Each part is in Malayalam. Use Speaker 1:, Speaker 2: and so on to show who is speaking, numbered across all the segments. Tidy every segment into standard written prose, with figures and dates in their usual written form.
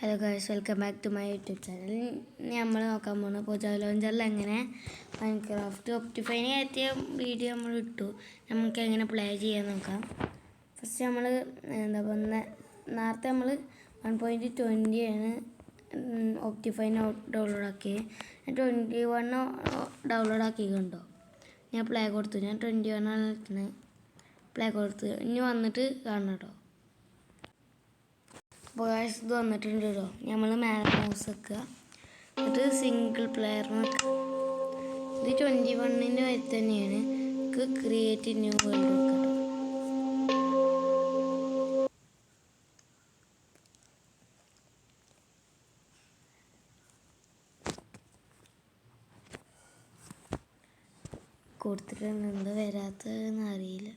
Speaker 1: Hello guys, welcome back to my YouTube channel. നമ്മൾ നോക്കാൻ പോകുന്നത് പൊജാവോ ലോഞ്ചറിൽ എങ്ങനെ മൈൻക്രാഫ്റ്റ് ഒപ്റ്റിഫൈന് കയറ്റിയ വീഡിയോ നമ്മൾ ഇട്ടു. നമുക്ക് എങ്ങനെ പ്ലേ ചെയ്യാൻ നോക്കാം. ഫസ്റ്റ് നമ്മൾ നേരത്തെ നമ്മൾ 1.20 ആണ് ഒപ്റ്റിഫൈൻ ഡൗൺലോഡ് ആക്കിയത്. ഞാൻ 21 ഡൗൺലോഡ് ആക്കിയിട്ടുണ്ടോ. ഞാൻ പ്ലേ കൊടുത്തു. ഞാൻ 21 ആണ് ഇട്ടുന്നത്. പ്ലേ കൊടുത്ത് ഇനി വന്നിട്ട് കാണണം കേട്ടോ. അപ്പോൾ ഇത് വന്നിട്ടുണ്ട് കേട്ടോ. നമ്മൾ മൗസ് വെക്കുക, എന്നിട്ട് സിംഗിൾ പ്ലെയർ വെക്കുക. ഇത് 21-ൻ്റെ വരി തന്നെയാണ്. ക്രിയേറ്റ് ന്യൂ വേൾഡ് വെക്കുക. കൊടുത്തിട്ടുണ്ട്, എന്താ വരാത്തതെന്ന് അറിയില്ല.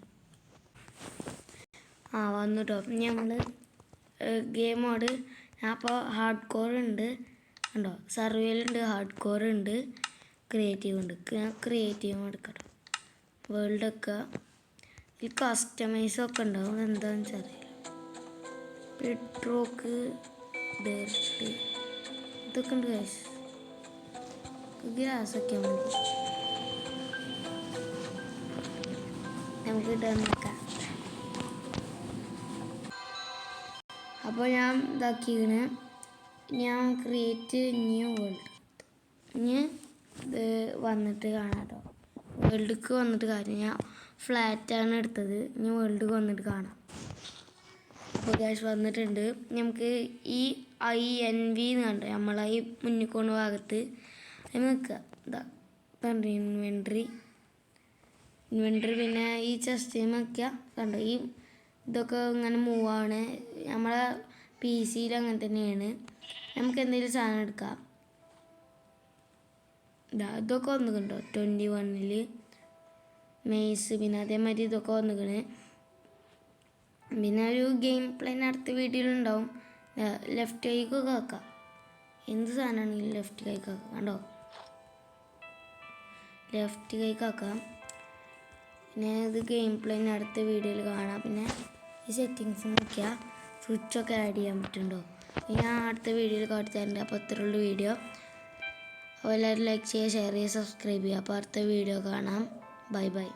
Speaker 1: വന്നു കേട്ടോ. നമ്മൾ ഗെയിം മോഡ് അപ്പോൾ ഹാർഡ് കോർ ഉണ്ട് ഉണ്ടോ, സർവൈവലുണ്ട്, ഹാർഡ് കോർ ഉണ്ട്, ക്രിയേറ്റീവ് ഉണ്ട്. ക്രിയേറ്റീവ് എടുക്കണം. വേൾഡ് ഒക്കെ ഇതിൽ കസ്റ്റമൈസൊക്കെ ഉണ്ടാവും. എന്താണെന്ന് വെച്ചാൽ അറിയില്ല. പെട്രോക്ക് ഡയറക്റ്റ് ഇതൊക്കെ ഉണ്ട്. ഗ്യാസൊക്കെ മതി. നമുക്ക് ഇടാൻ. അപ്പോൾ ഞാൻ ഇതാക്കിയാണ്. ഞാൻ ക്രിയേറ്റ് ന്യൂ വേൾഡ്. ഇനി ഇത് വന്നിട്ട് കാണാം കേട്ടോ. വേൾഡിക്ക് വന്നിട്ട് കാര്യം ഞാൻ ഫ്ലാറ്റാണ് എടുത്തത്. ഇനി വേൾഡിക്ക് വന്നിട്ട് കാണാം. അപ്പോൾ ഗ്യാസ് വന്നിട്ടുണ്ട്. നമുക്ക് ഈ INV എന്ന് കണ്ടോ, നമ്മളെ ഈ മുന്നിക്കോണ ഭാഗത്ത് അതിന് നിൽക്കുക. ഇതാ ഇൻവെൻട്രി. പിന്നെ ഈ ചെസ്റ്റ് വയ്ക്കുക. കണ്ടോ, ഈ ഇതൊക്കെ ഇങ്ങനെ മൂവാണ്. നമ്മളെ PC-യിൽ അങ്ങനെ തന്നെയാണ്. നമുക്ക് എന്തെങ്കിലും സാധനം എടുക്കാം. ഇതൊക്കെ വന്നിട്ടുണ്ടോ 21-ൽ മെയ്സ്. പിന്നെ അതേമാതിരി ഇതൊക്കെ വന്നിക്കണ്. പിന്നെ ഒരു ഗെയിം പ്ലേൻ അടുത്ത വീഡിയോയിലുണ്ടാവും. ലെഫ്റ്റ് കൈക്കൊക്കെ വെക്കാം. എന്ത് സാധനമാണെങ്കിലും ലെഫ്റ്റ് കൈക്ക് വെക്കാം. കണ്ടോ, ലെഫ്റ്റ് കൈക്ക് വെക്കാം. പിന്നെ ഇത് ഗെയിം പ്ലേൻ അടുത്ത വീഡിയോയിൽ കാണാം. പിന്നെ ഈ സെറ്റിങ്സ് നോക്കിയാൽ സ്വിച്ചൊക്കെ ആഡ് ചെയ്യാൻ പറ്റുന്നുണ്ടോ. ഞാൻ അടുത്ത വീഡിയോയിൽ കാണിച്ചിട്ടുണ്ട്. അപ്പോൾ ഇത്രയുള്ള വീഡിയോ. അപ്പോൾ എല്ലാവരും ലൈക്ക് ചെയ്യുക, ഷെയർ ചെയ്യുക, സബ്സ്ക്രൈബ് ചെയ്യുക. അപ്പോൾ അടുത്ത വീഡിയോ കാണാം. Bye bye.